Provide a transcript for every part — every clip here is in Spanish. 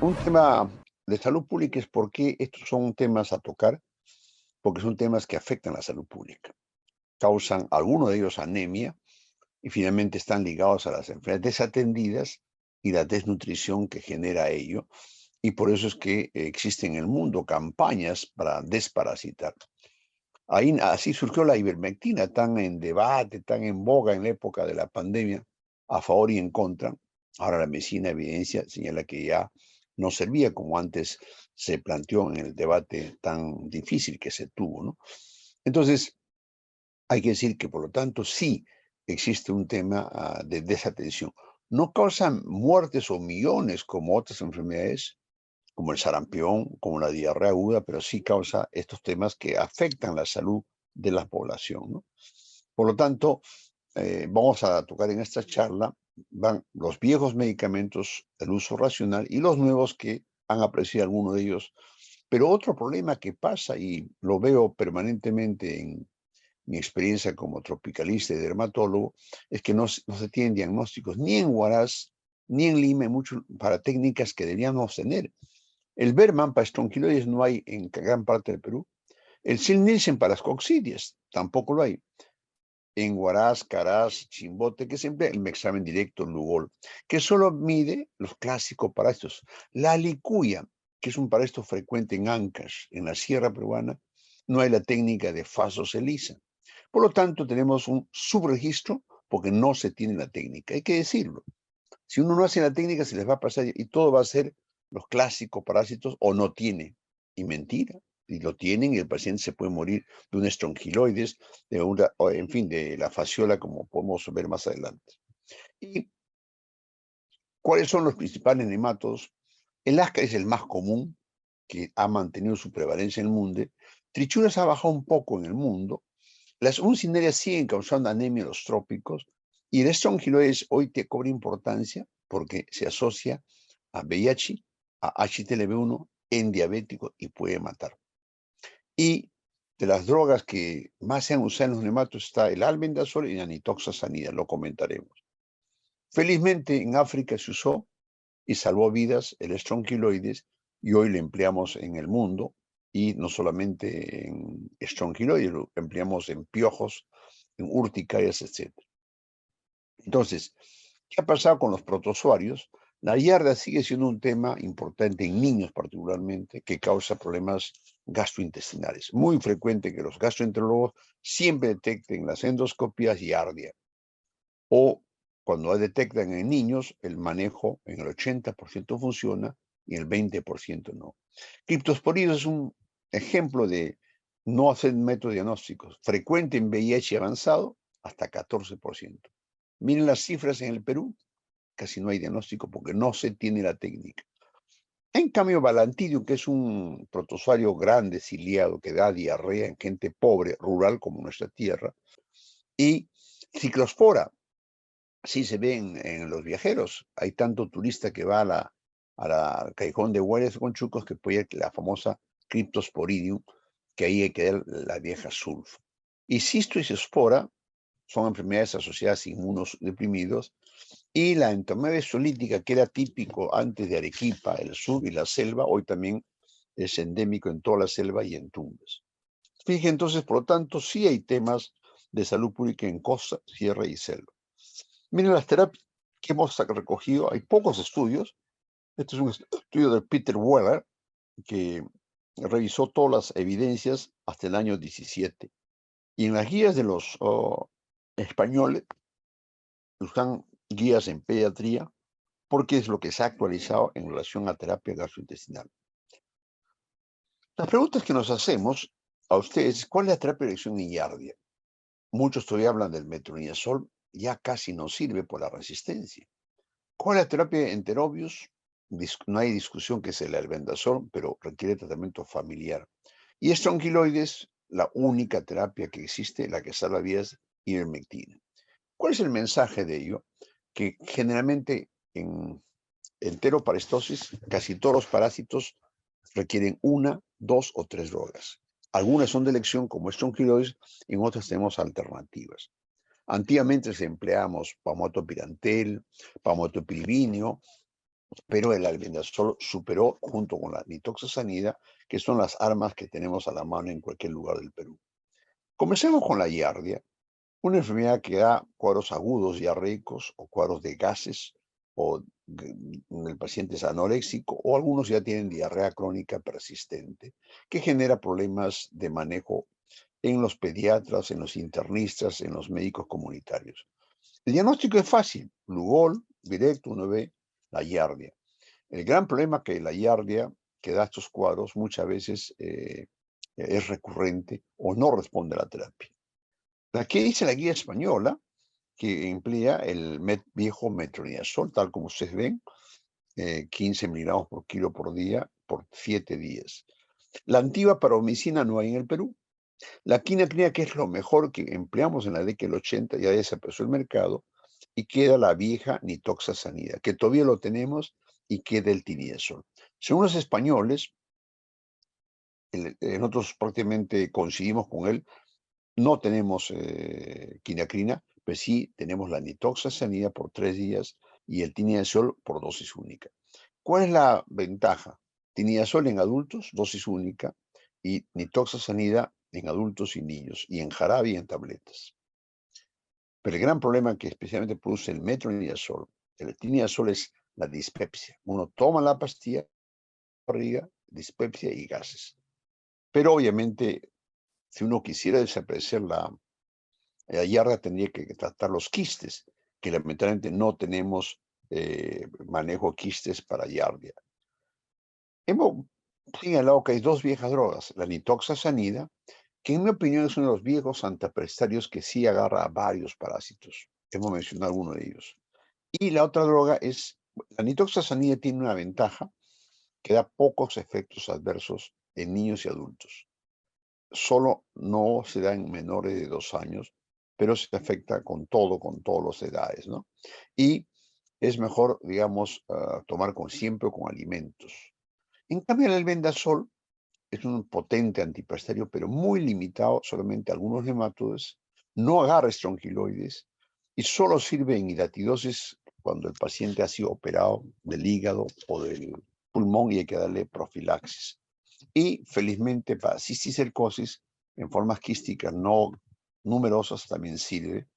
Un tema de salud pública es por qué estos son temas a tocar, porque son temas que afectan la salud pública. Causan, algunos de ellos, anemia y finalmente están ligados a las enfermedades desatendidas y la desnutrición que genera ello. Y por eso es que existen en el mundo campañas para desparasitar. Así surgió la ivermectina, tan en debate, tan en boga en la época de la pandemia, a favor y en contra. Ahora la medicina evidencia señala que ya no servía como antes se planteó en el debate tan difícil que se tuvo, ¿no? Entonces, hay que decir que, por lo tanto, sí existe un tema de desatención. No causan muertes o millones como otras enfermedades, como el sarampión, como la diarrea aguda, pero sí causa estos temas que afectan la salud de la población, ¿no? Por lo tanto, vamos a tocar en esta charla van los viejos medicamentos, el uso racional y los nuevos que han aparecido algunos de ellos. Pero otro problema que pasa, y lo veo permanentemente en mi experiencia como tropicalista y dermatólogo, es que no se tienen diagnósticos ni en Huaraz ni en Lima, mucho, para técnicas que deberíamos tener. El Berman para estronquiloides no hay en gran parte del Perú. El Sil-Nielsen para las coccidias tampoco lo hay. En Huaraz, Caraz, Chimbote, que siempre el examen directo, el Lugol, que solo mide los clásicos parásitos. La licuya, que es un parásito frecuente en Ancash, en la sierra peruana, no hay la técnica de Fasos ELISA. Por lo tanto, tenemos un subregistro porque no se tiene la técnica. Hay que decirlo. Si uno no hace la técnica, se les va a pasar y todo va a ser los clásicos parásitos o no tiene. Y mentira. Y lo tienen y el paciente se puede morir de un estrongiloides, en fin, de la fasciola, como podemos ver más adelante. ¿Y cuáles son los principales nematodos? El asca es el más común, que ha mantenido su prevalencia en el mundo. Trichuras ha bajado un poco en el mundo. Las uncinerias siguen causando anemia en los trópicos y el estrongiloides hoy te cobra importancia porque se asocia a VIH, a HTLV1 en diabético y puede matar. Y de las drogas que más se han usado en los nematodos está el albendazol y la nitoxasanida, lo comentaremos. Felizmente en África se usó y salvó vidas el estrongiloides y hoy lo empleamos en el mundo y no solamente en estrongiloides, lo empleamos en piojos, en urticarias, etc. Entonces, ¿qué ha pasado con los protozoarios? La yarda sigue siendo un tema importante en niños particularmente, que causa problemas gastrointestinales. Muy frecuente que los gastroenterólogos siempre detecten las endoscopias yardia. O cuando detectan en niños, el manejo en el 80% funciona y el 20% no. Criptosporidios es un ejemplo de no hacer métodos diagnósticos. Frecuente en VIH avanzado, hasta 14%. Miren las cifras en el Perú, casi no hay diagnóstico porque no se tiene la técnica. En cambio, Balantidium, que es un protozoario grande, ciliado, que da diarrea en gente pobre, rural como nuestra tierra, y ciclospora, sí se ven en los viajeros. Hay tanto turista que va al callejón de Guayas con Chucos que puede ir la famosa Cryptosporidium, que ahí hay que dar la vieja sulfo. Y cisto y cispora son enfermedades asociadas a inmunodeprimidos, y la entomoebis solítica, que era típico antes de Arequipa, el sur y la selva, hoy también es endémico en toda la selva y en Tumbes. Fíjense entonces, por lo tanto, sí hay temas de salud pública en costa, sierra y selva. Miren las terapias que hemos recogido, hay pocos estudios. Este es un estudio de Peter Weller, que revisó todas las evidencias hasta el año 17. Y en las guías de los españoles, usan guías en pediatría, porque es lo que se ha actualizado en relación a terapia gastrointestinal. Las preguntas que nos hacemos a ustedes, ¿cuál es la terapia de elección en Yardia? Muchos todavía hablan del metronidazol, ya casi no sirve por la resistencia. ¿Cuál es la terapia de enterobius? No hay discusión que sea el albendazol, pero requiere tratamiento familiar. Y estronquiloides, la única terapia que existe, la que salva vidas, ivermectina. ¿Cuál es el mensaje de ello? Que generalmente en enteroparestosis, casi todos los parásitos requieren una, dos o tres drogas. Algunas son de elección, como estronquiloides, en otras tenemos alternativas. Antiguamente se empleamos pamotopirantel, pamotopirivinio, pero el albendazol superó junto con la nitoxasanida, que son las armas que tenemos a la mano en cualquier lugar del Perú. Comencemos con la giardia, una enfermedad que da cuadros agudos diarreicos o cuadros de gases, o el paciente es anoréxico, o algunos ya tienen diarrea crónica persistente, que genera problemas de manejo en los pediatras, en los internistas, en los médicos comunitarios. El diagnóstico es fácil, Lugol, directo, uno ve la giardia. El gran problema que la giardia que da estos cuadros muchas veces es recurrente o no responde a la terapia. La que dice la guía española, que emplea el viejo metronidazol, tal como ustedes ven, 15 miligramos por kilo por día por 7 días. La antigua paromicina no hay en el Perú. La quinacrina, que es lo mejor que empleamos en la década del 80, ya desapareció el mercado y queda la vieja nitoxasanida, que todavía lo tenemos, y queda el tinidazol. Según los españoles, nosotros prácticamente coincidimos con él, no tenemos quinacrina, pero sí tenemos la nitoxasanida por 3 días y el tinidazol por dosis única. ¿Cuál es la ventaja? Tinidazol en adultos, dosis única, y nitoxasanida en adultos y niños, y en jarabe y en tabletas. Pero el gran problema que especialmente produce el metronidazol, el tinidazol, es la dispepsia. Uno toma la pastilla, barriga, dispepsia y gases. Pero obviamente, si uno quisiera desaparecer la giardia, tendría que tratar los quistes, que lamentablemente no tenemos manejo de quistes para giardia. Hemos señalado que hay dos viejas drogas, la nitoxasanida, que en mi opinión es uno de los viejos antiprestarios que sí agarra a varios parásitos. Hemos mencionado algunos de ellos. Y la otra droga es, la nitoxasanida tiene una ventaja que da pocos efectos adversos en niños y adultos. Solo no se da en menores de 2 años, pero se afecta con todas las edades, ¿no? Y es mejor, digamos, tomar siempre con alimentos. En cambio, el albendazol es un potente antipastario, pero muy limitado, solamente a algunos nematodes, no agarra estrongiloides y solo sirve en hidatidosis cuando el paciente ha sido operado del hígado o del pulmón y hay que darle profilaxis. Y felizmente para cisticercosis en formas quísticas no numerosas también sirve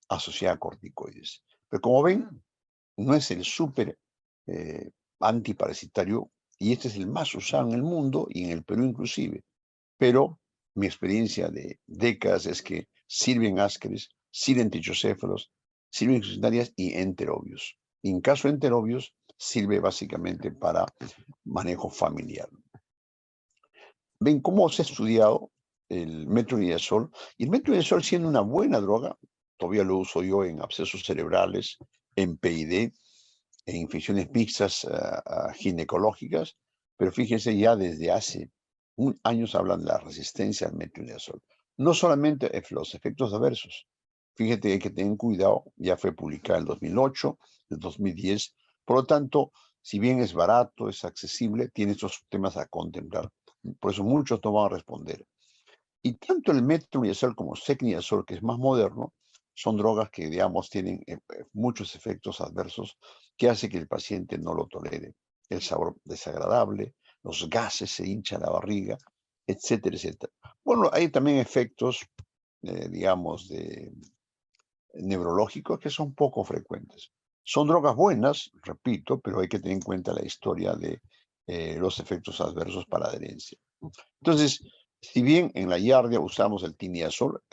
asociada a corticoides. Pero como ven, no es el súper antiparasitario, y este es el más usado en el mundo y en el Perú inclusive. Pero mi experiencia de décadas es que sirven ascaris, sirven tichocéfalos, sirven sucintarias y enterobios. Y en caso de enterobios, sirve básicamente para manejo familiar. Ven cómo se ha estudiado el metronidazol, y el metronidazol, siendo una buena droga, todavía lo uso yo en abscesos cerebrales, en PID, en infecciones mixtas ginecológicas, pero fíjense, ya desde hace años hablan de la resistencia al metronidazol. No solamente los efectos adversos. Fíjate, hay que tener cuidado, ya fue publicada en el 2008, el 2010, por lo tanto, si bien es barato, es accesible, tiene estos temas a contemplar. Por eso muchos no van a responder. Y tanto el metronidazol como el secnidazol, que es más moderno, son drogas que, digamos, tienen muchos efectos adversos que hace que el paciente no lo tolere. El sabor desagradable, los gases, se hincha la barriga, etcétera, etcétera. Bueno, hay también efectos, digamos, neurológicos que son poco frecuentes. Son drogas buenas, repito, pero hay que tener en cuenta la historia de los efectos adversos para adherencia. Entonces, si bien en la giardia usamos el tinidazol,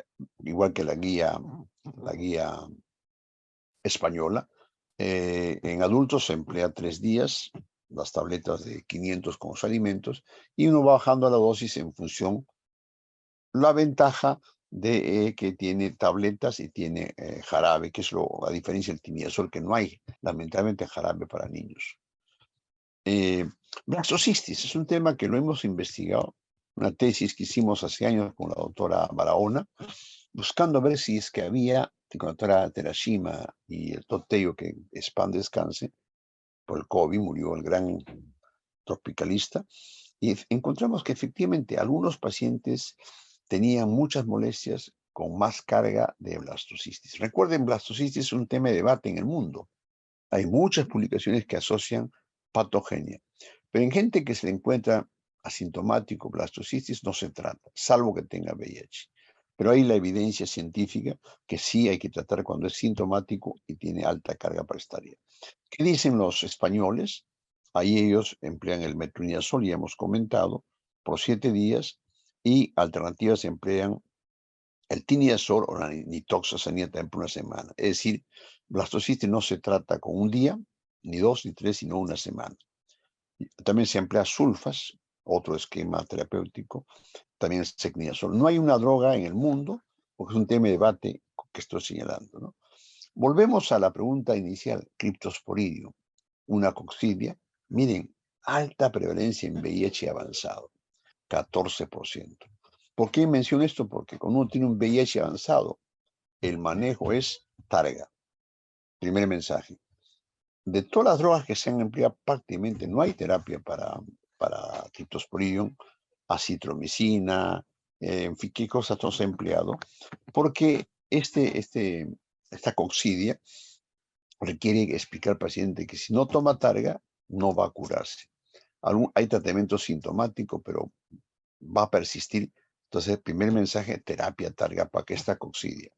igual que la guía española, en adultos se emplea 3 días, las tabletas de 500 con los alimentos, y uno va bajando la dosis en función. La ventaja de que tiene tabletas y tiene jarabe, que es la diferencia del tinidazol, que no hay lamentablemente jarabe para niños. Blastocistis es un tema que lo hemos investigado, una tesis que hicimos hace años con la doctora Barahona, buscando ver si es que había, con la doctora Terashima y el Toteyo, que es pan descanse, por el COVID murió el gran tropicalista, y encontramos que efectivamente algunos pacientes tenían muchas molestias con más carga de blastocistis. Recuerden, blastocistis es un tema de debate en el mundo. Hay muchas publicaciones que asocian patogenia. Pero en gente que se le encuentra asintomático, blastocistitis, no se trata, salvo que tenga VIH. Pero hay la evidencia científica que sí hay que tratar cuando es sintomático y tiene alta carga parasitaria. ¿Qué dicen los españoles? Ahí ellos emplean el metronidazol, ya hemos comentado, por 7 días, y alternativas emplean el tinidazol o la nitoxazanida también por una semana. Es decir, blastocistitis no se trata con un día, ni 2, ni 3, sino una semana. También se emplea sulfas, otro esquema terapéutico, también el secnidazol. No hay una droga en el mundo, porque es un tema de debate que estoy señalando, ¿no? Volvemos a la pregunta inicial, Cryptosporidium, una coccidia. Miren, alta prevalencia en VIH avanzado, 14%. ¿Por qué menciono esto? Porque cuando uno tiene un VIH avanzado, el manejo es targa. Primer mensaje. De todas las drogas que se han empleado, prácticamente no hay terapia para Cryptosporidium, acitromicina, en fin, qué cosas no se ha empleado, porque esta coccidia requiere explicar al paciente que si no toma targa, no va a curarse. Hay tratamiento sintomático, pero va a persistir. Entonces, el primer mensaje, terapia targa para que esta coccidia.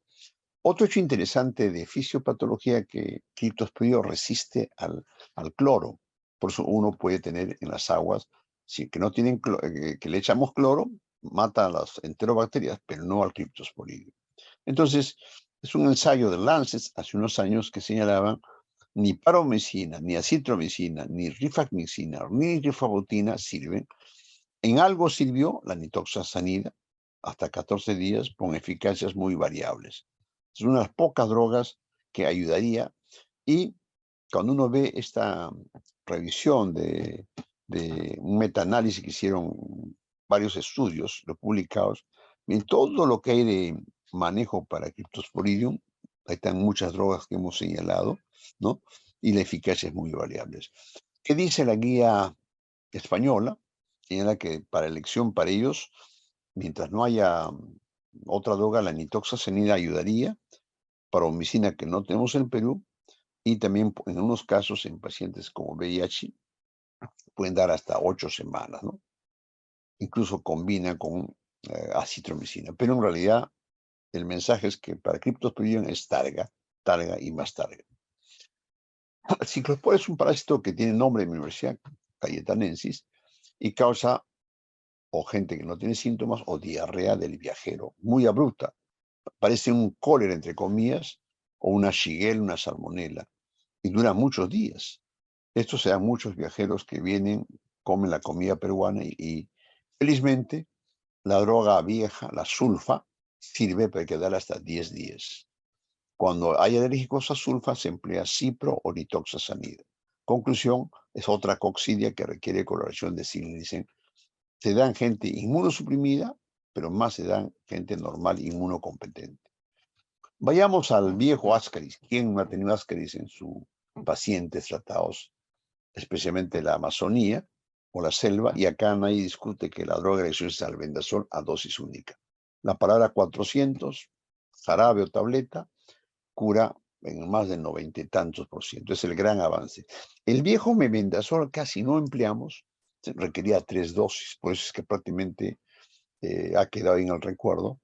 Otro hecho interesante de fisiopatología que Cryptosporidium resiste al cloro. Por eso uno puede tener en las aguas, si que no tienen que le echamos cloro, mata a las enterobacterias, pero no al Cryptosporidium. Entonces, es un ensayo de Lancet hace unos años que señalaban ni paromicina, ni acitromicina, ni rifampicina, ni rifabutina sirven. En algo sirvió la nitoxazanida, hasta 14 días, con eficacias muy variables. Es una de las pocas drogas que ayudaría. Y cuando uno ve esta revisión de un metaanálisis que hicieron varios estudios publicados, en todo lo que hay de manejo para Cryptosporidium, ahí están muchas drogas que hemos señalado, ¿no? Y la eficacia es muy variable. ¿Qué dice la guía española? Señala que para elección para ellos, mientras no haya otra droga, la nitoxazanida ayudaría, para homicina que no tenemos en Perú, y también en unos casos en pacientes como VIH pueden dar hasta 8 semanas, ¿no? Incluso combina con acitromicina. Pero en realidad el mensaje es que para Cryptosporidium es targa, targa y más targa. El ciclospora es un parásito que tiene nombre en mi universidad, cayetanensis, y causa o gente que no tiene síntomas o diarrea del viajero, muy abrupta. Parece un cólera, entre comillas, o una shigella, una salmonela, y dura muchos días. Estos se dan muchos viajeros que vienen, comen la comida peruana y felizmente la droga vieja, la sulfa, sirve para quedar hasta 10 días. Cuando hay alérgicos a sulfa, se emplea cipro o nitoxazanida. Conclusión, es otra coccidia que requiere coloración de silnicen. Se dan gente inmunosuprimida, pero más se dan gente normal inmunocompetente. Vayamos al viejo Ascaris. ¿Quién no ha tenido Ascaris en sus pacientes tratados, especialmente la Amazonía o la selva? Y acá nadie discute que la droga de elección es albendazol a dosis única. La palabra 400, jarabe o tableta, cura en más del 90 y tantos %. Es el gran avance. El viejo mebendazol casi no empleamos, requería 3 dosis, por eso es que prácticamente ha quedado en el recuerdo.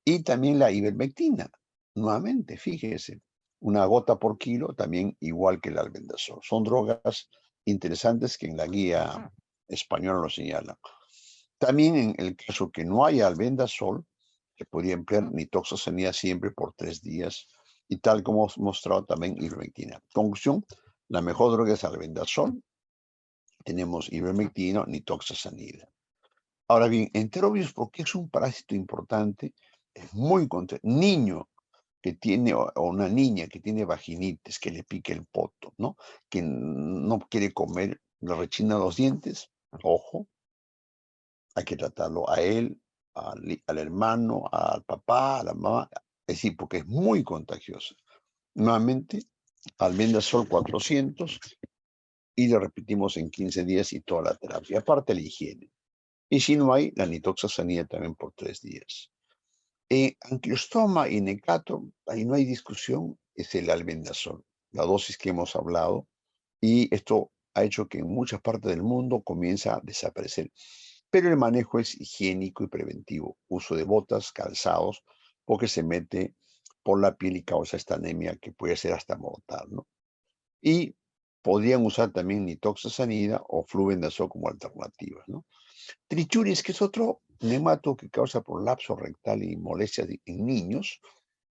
Y también la ivermectina, nuevamente, fíjese, una gota por kilo, también igual que el albendazol. Son drogas interesantes que en la guía española lo señalan. También en el caso que no haya albendazol, se podría emplear nitoxazanida siempre por 3 días, y tal como hemos mostrado también ivermectina. Conclusión, la mejor droga es albendazol. Tenemos ivermectina, nitoxazanida. Ahora bien, Enterovirus, porque es un parásito importante, es muy niño que tiene, o una niña que tiene vaginitis, que le pique el poto, ¿no? Que no quiere comer, le rechina los dientes, ojo, hay que tratarlo a él, al hermano, al papá, a la mamá, es decir, porque es muy contagioso. Nuevamente, albendazol 400 y lo repetimos en 15 días y toda la terapia, aparte la higiene. Y si no hay, la nitoxazanida también por 3 días. Angiostoma y necato, ahí no hay discusión, es el albendazol, la dosis que hemos hablado. Y esto ha hecho que en muchas partes del mundo comienza a desaparecer. Pero el manejo es higiénico y preventivo. Uso de botas, calzados, porque se mete por la piel y causa esta anemia que puede ser hasta mortal, ¿no? Y podrían usar también nitoxasanida o flubendazol como alternativas, ¿no? Trichuris, que es otro nemato que causa prolapso rectal y molestias en niños.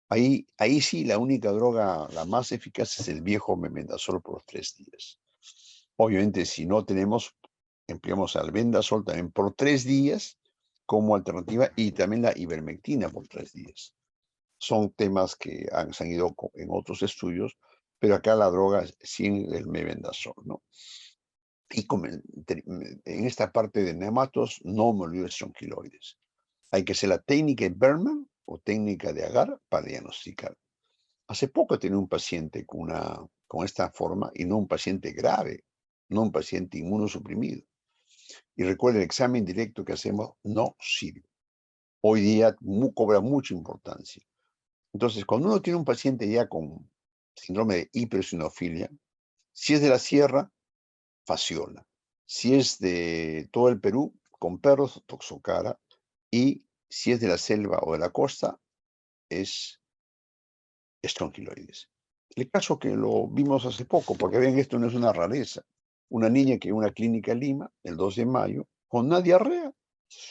Ahí sí, la única droga, la más eficaz, es el viejo mebendazol por los 3 días. Obviamente, si no tenemos, empleamos albendazol también por 3 días como alternativa y también la ivermectina por 3 días. Son temas que se han ido en otros estudios, pero acá la droga es sin el mebendazol, ¿no? Y en esta parte de nematos no me olvido de estronquiloides. Hay que hacer la técnica de Berman o técnica de Agar para diagnosticar. Hace poco tenía un paciente con esta forma y no un paciente grave, no un paciente inmunosuprimido. Y recuerda, el examen directo que hacemos no sirve. Hoy día cobra mucha importancia. Entonces, cuando uno tiene un paciente ya con síndrome de hiperosinofilia, si es de la sierra, fasciola. Si es de todo el Perú, con perros, toxocara. Y si es de la selva o de la costa, es estronquiloides. El caso que lo vimos hace poco, porque ven, esto no es una rareza. Una niña que en una clínica en Lima, el 2 de mayo, con una diarrea.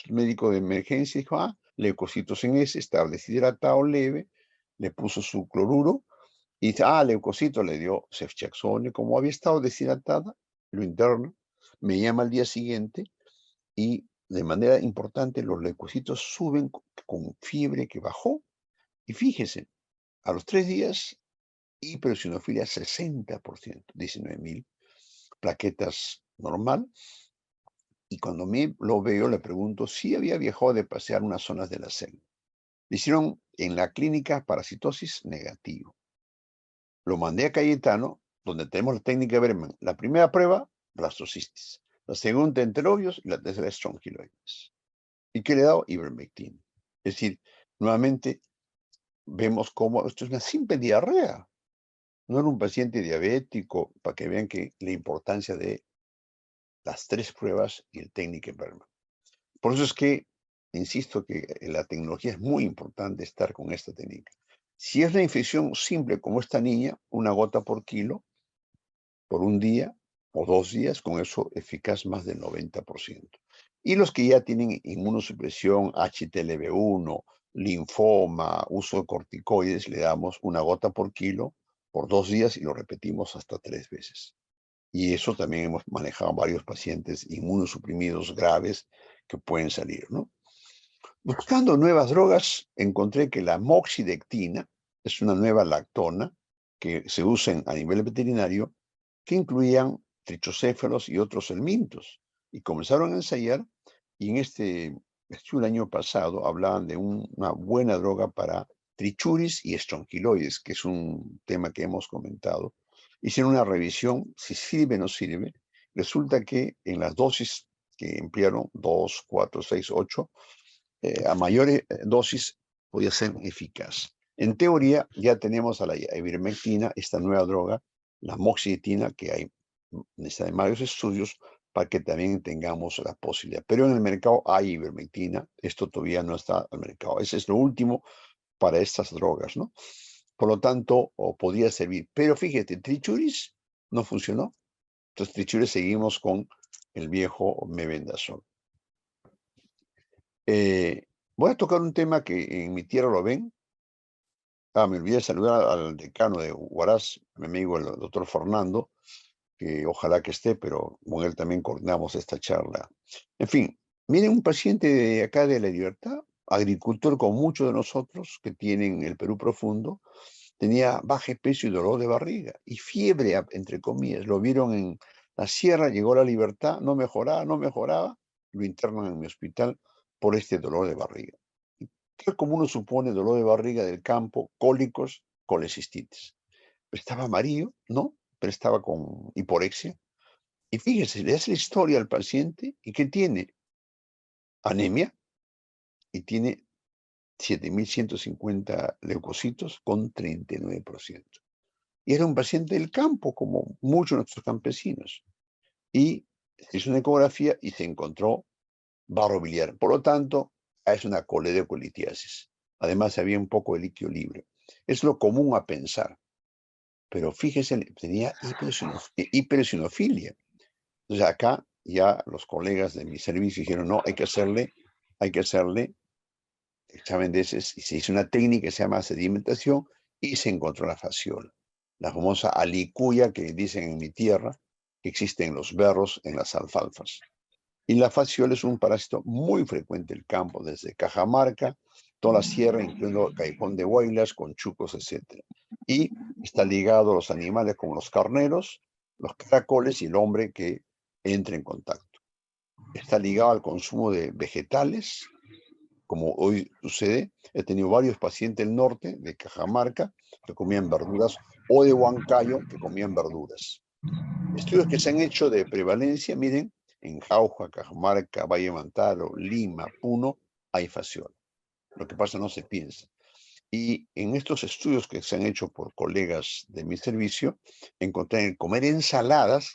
El médico de emergencia dijo, leucocitos en S, estaba deshidratado leve, le puso su cloruro, y dice, leucocito, le dio ceftriaxone. Como había estado deshidratada, lo interno, me llama al día siguiente, y de manera importante los leucocitos suben con fiebre que bajó. Y fíjese, a los 3 días, hiperosinofilia 60%, 19.000 plaquetas normal. Y cuando lo veo, le pregunto si había viajado de pasear unas zonas de la selva. Le hicieron en la clínica parasitosis negativo. Lo mandé a Cayetano, donde tenemos la técnica de Berman. La primera prueba, blastocistis. La segunda, enterobios. Y la tercera, estronquiloides. ¿Y qué le he dado? Ivermectina. Es decir, nuevamente vemos cómo esto es una simple diarrea. No era un paciente diabético, para que vean que la importancia de las 3 pruebas y el técnico Berman. Por eso es que insisto que la tecnología es muy importante estar con esta técnica. Si es una infección simple como esta niña, una gota por kilo, por un día o 2 días, con eso eficaz más del 90%. Y los que ya tienen inmunosupresión, HTLV1, linfoma, uso de corticoides, le damos una gota por kilo por 2 días y lo repetimos hasta 3 veces. Y eso también hemos manejado varios pacientes inmunosuprimidos graves que pueden salir, ¿no? Buscando nuevas drogas, encontré que la moxidectina es una nueva lactona que se usa a nivel veterinario, que incluían trichocéfalos y otros helmintos. Y comenzaron a ensayar, y en este estudio el año pasado hablaban de una buena droga para trichuris y estronquiloides, que es un tema que hemos comentado. Hicieron una revisión, si sirve o no sirve. Resulta que en las dosis que emplearon, 2, 4, 6, 8, a mayores dosis podía ser eficaz. En teoría, ya tenemos a la ivermectina, esta nueva droga, la moxidectina, que hay necesitan varios estudios para que también tengamos la posibilidad. Pero en el mercado hay ivermectina, esto todavía no está al mercado. Ese es lo último para estas drogas, ¿no? Por lo tanto, podría servir. Pero fíjate, trichuris no funcionó. Entonces, trichuris seguimos con el viejo mebendazol. Voy a tocar un tema que en mi tierra lo ven. Me olvidé de saludar al decano de Huaraz, mi amigo el doctor Fernando, que ojalá que esté, pero con él también coordinamos esta charla. En fin, miren, un paciente de acá de La Libertad, agricultor como muchos de nosotros que tienen el Perú profundo, tenía bajo peso y dolor de barriga y fiebre, entre comillas. Lo vieron en la sierra, llegó a La Libertad, no mejoraba, no mejoraba, lo internan en mi hospital por este dolor de barriga. Tal como uno supone, dolor de barriga del campo, cólicos, colecistitis. Pero estaba amarillo, ¿no? Pero estaba con hiporexia. Y fíjese, le hace la historia al paciente y ¿qué tiene? Anemia y tiene 7.150 leucocitos con 39%. Y era un paciente del campo, como muchos de nuestros campesinos. y se hizo una ecografía y se encontró barro biliar. Por lo tanto, es una coledocolitiasis. Además, había un poco de líquido libre. Es lo común a pensar. Pero fíjese, tenía hiperesinofilia. Entonces acá ya los colegas de mi servicio dijeron, no, hay que hacerle examen de heces, y se hizo una técnica que se llama sedimentación y se encontró la fasciola, la famosa alicuya que dicen en mi tierra, que existe en los berros, en las alfalfas. Y la fasciola es un parásito muy frecuente en el campo, desde Cajamarca, toda la sierra, incluyendo Callejón de Huaylas, Conchucos, etc. Y está ligado a los animales como los carneros, los caracoles y el hombre que entre en contacto. Está ligado al consumo de vegetales, como hoy sucede. He tenido varios pacientes del norte, de Cajamarca, que comían verduras, o de Huancayo, que comían verduras. Estudios que se han hecho de prevalencia, miren, en Jauja, Cajamarca, Valle Mantaro, Lima, Puno, hay fasciola. Lo que pasa no se piensa. Y en estos estudios que se han hecho por colegas de mi servicio, encontré en comer ensaladas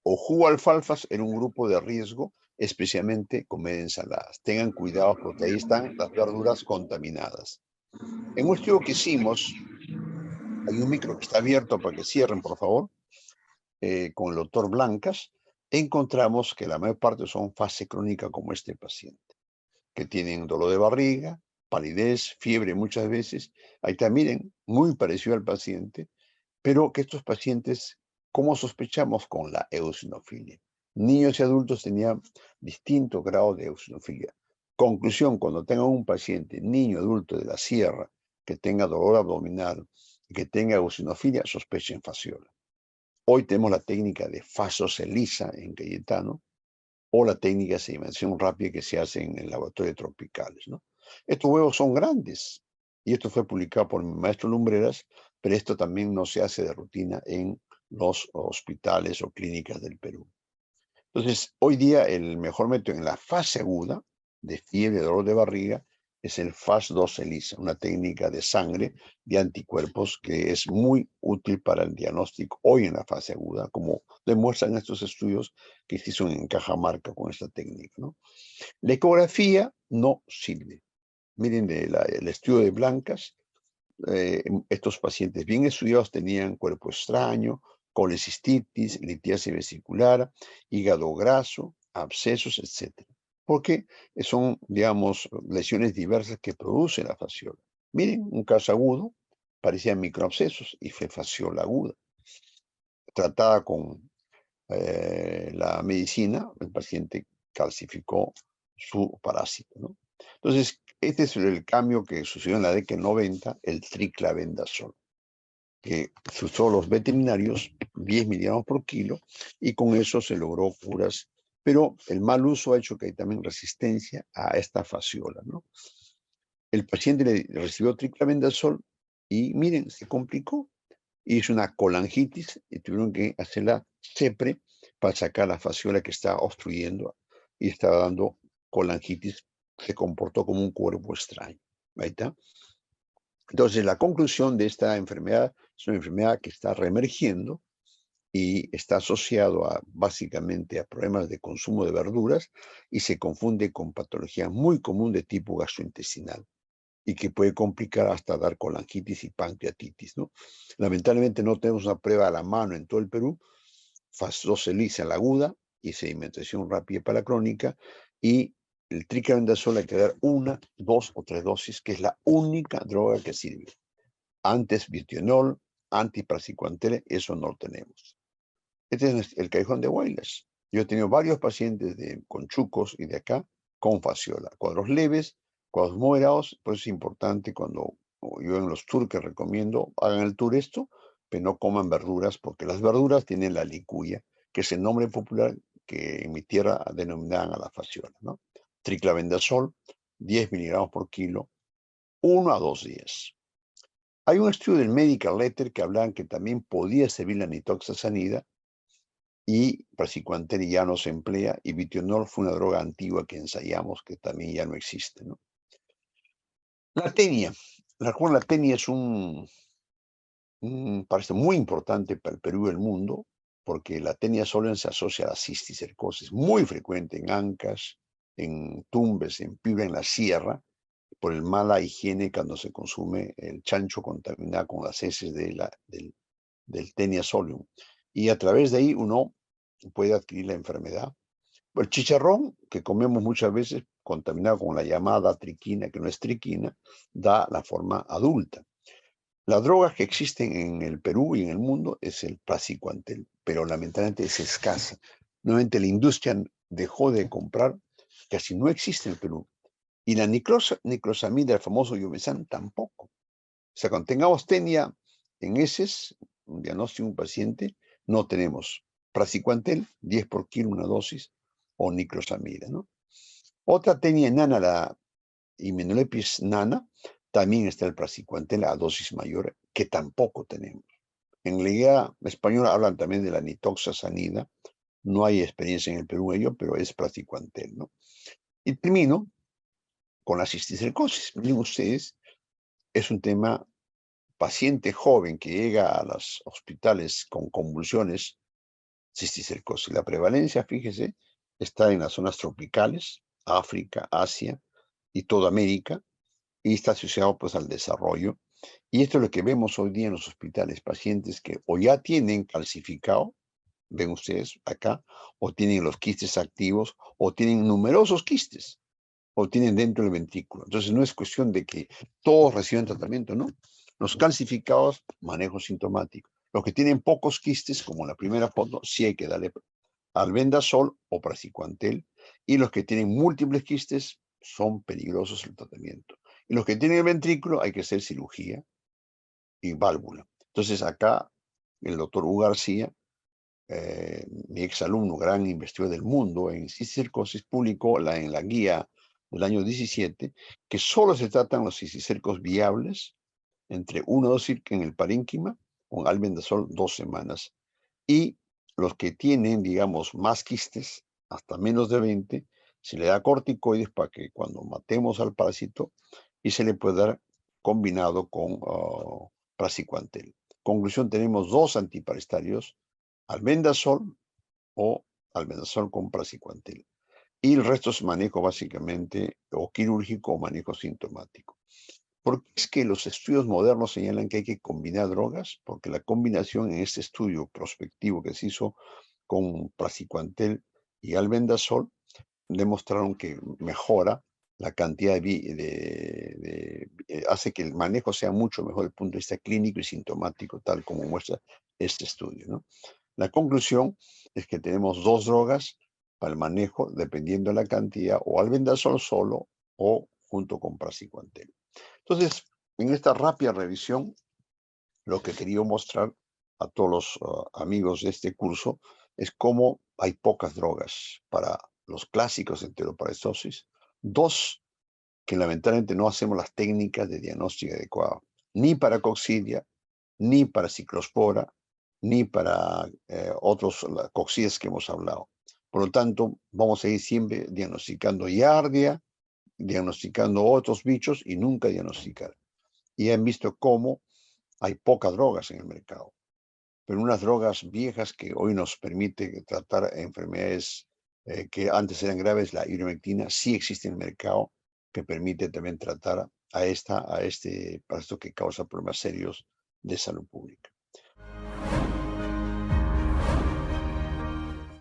o jugo alfalfas en un grupo de riesgo, especialmente comer ensaladas. Tengan cuidado porque ahí están las verduras contaminadas. En un estudio que hicimos, hay un micro que está abierto para que cierren, por favor, con el doctor Blancas, encontramos que la mayor parte son fase crónica como este paciente, que tienen dolor de barriga, palidez, fiebre muchas veces. Ahí está, miren, muy parecido al paciente, pero que estos pacientes, ¿cómo sospechamos? Con la eosinofilia. Niños y adultos tenían distintos grados de eosinofilia. Conclusión, cuando tengan un paciente, niño, adulto de la sierra, que tenga dolor abdominal y que tenga eosinofilia, sospechen fasciola. Hoy tenemos la técnica de fasoceliza en Cayetano o la técnica de sedimentación rápida que se hace en el laboratorio de tropicales, ¿no? Estos huevos son grandes y esto fue publicado por mi maestro Lumbreras, pero esto también no se hace de rutina en los hospitales o clínicas del Perú. Entonces, hoy día el mejor método en la fase aguda de fiebre, dolor de barriga, es el FAS2 ELISA, una técnica de sangre de anticuerpos que es muy útil para el diagnóstico hoy en la fase aguda, como demuestran estos estudios que se hizo en Cajamarca con esta técnica, ¿no? La ecografía no sirve. Miren el estudio de Blancas, estos pacientes bien estudiados tenían cuerpo extraño, colecistitis, litiasis vesicular, hígado graso, abscesos, etc. Porque son, digamos, lesiones diversas que producen la fasciola. Miren, un caso agudo, parecían microabscesos y fue fasciola aguda. Tratada con la medicina, el paciente calcificó su parásito, ¿no? Entonces, este es el cambio que sucedió en la década del 90, el triclavendazol, que se usó los veterinarios 10 miligramos por kilo y con eso se logró curas. Pero el mal uso ha hecho que hay también resistencia a esta fasciola, ¿no? El paciente le recibió triclavendazol y miren, se complicó. Hizo una colangitis y tuvieron que hacer la CEPRE para sacar la fasciola que estaba obstruyendo y estaba dando colangitis. Se comportó como un cuerpo extraño. Ahí está. Entonces, la conclusión de esta enfermedad es una enfermedad que está reemergiendo y está asociado básicamente a problemas de consumo de verduras y se confunde con patología muy común de tipo gastrointestinal y que puede complicar hasta dar colangitis y pancreatitis, ¿no? Lamentablemente no tenemos una prueba a la mano en todo el Perú, fasdozeliza la aguda y sedimentación rápida para la crónica, y el triclavendazol hay que dar 1, 2 o 3 dosis, que es la única droga que sirve. Antes bitionol, antipraziquantel, eso no lo tenemos. Este es el Callejón de Huaylas. Yo he tenido varios pacientes de Conchucos y de acá con fasciola, cuadros leves, cuadros moderados. Por eso es importante cuando yo en los tours que recomiendo, hagan el tour esto, pero no coman verduras, porque las verduras tienen la licuya, que es el nombre popular que en mi tierra denominaban a la fasciola, ¿no? Triclavendazol, 10 miligramos por kilo, 1 a 2 días. Hay un estudio del Medical Letter que hablaban que también podía servir la nitoxazanida, y praziquantel ya no se emplea, y bitionol fue una droga antigua que ensayamos que también ya no existe, ¿no? La tenia. La tenia es un parece muy importante para el Perú y el mundo, porque la tenia solen se asocia a la cisticercosis, muy frecuente en Ancash, en Tumbes, en Piura, en la sierra, por el mala higiene cuando se consume el chancho contaminado con las heces del Taenia solium. Y a través de ahí uno puede adquirir la enfermedad. El chicharrón, que comemos muchas veces, contaminado con la llamada triquina, que no es triquina, da la forma adulta. Las drogas que existen en el Perú y en el mundo es el praziquantel, pero lamentablemente es escasa. Nuevamente la industria dejó de comprar, casi no existe en el Perú. Y la niclosamida, el famoso Yomesan, tampoco. O sea, cuando tengamos tenia en heces, un diagnóstico de un paciente, no tenemos praziquantel, 10 por kilo una dosis, o niclosamida, ¿no? Otra tenia enana, la Hymenopteris nana, también está el praziquantel a dosis mayor, que tampoco tenemos. En la guía española hablan también de la nitoxasanida. No hay experiencia en el Perú en ello, pero es praziquantel, ¿no? Y termino con la cisticercosis. Miren ustedes, es un tema, paciente joven que llega a los hospitales con convulsiones, cisticercosis. La prevalencia, fíjese, está en las zonas tropicales, África, Asia y toda América, y está asociado pues al desarrollo. Y esto es lo que vemos hoy día en los hospitales, pacientes que o ya tienen calcificado, ven ustedes acá, o tienen los quistes activos, o tienen numerosos quistes, o tienen dentro del ventrículo. Entonces no es cuestión de que todos reciban tratamiento, ¿no? Los calcificados, manejo sintomático. Los que tienen pocos quistes, como en la primera foto, sí hay que darle albendazol o praziquantel, y los que tienen múltiples quistes son peligrosos el tratamiento. Y los que tienen el ventrículo hay que hacer cirugía y válvula. Entonces acá el doctor Hugo García, mi exalumno, gran investigador del mundo en cisticercosis, publicó en la guía del año 17 que solo se tratan los cisticercos viables entre 1 o 2 en el parénquima con albendazol 2 semanas. Y los que tienen, digamos, más quistes, hasta menos de 20, se le da corticoides para que cuando matemos al parásito y se le puede dar combinado con praziquantel. Conclusión, tenemos dos antiparasitarios, albendazol o albendazol con praziquantel. Y el resto es manejo básicamente o quirúrgico o manejo sintomático. ¿Por qué es que los estudios modernos señalan que hay que combinar drogas? Porque la combinación en este estudio prospectivo que se hizo con praziquantel y albendazol demostraron que mejora la cantidad hace que el manejo sea mucho mejor desde el punto de vista clínico y sintomático, tal como muestra este estudio, ¿no? La conclusión es que tenemos dos drogas para el manejo dependiendo de la cantidad, o albendazol solo o junto con praziquantel. Entonces, en esta rápida revisión, lo que quería mostrar a todos los amigos de este curso es cómo hay pocas drogas para los clásicos de enteroparestosis. Dos, que lamentablemente no hacemos las técnicas de diagnóstico adecuado, ni para coccidia, ni para ciclospora, ni para otros coccidias que hemos hablado. Por lo tanto, vamos a ir siempre diagnosticando Giardia, diagnosticando otros bichos y nunca diagnosticar. Y han visto cómo hay pocas drogas en el mercado, pero unas drogas viejas que hoy nos permite tratar enfermedades que antes eran graves, la ivermectina, sí existe en el mercado, que permite también tratar a este parásito que causa problemas serios de salud pública.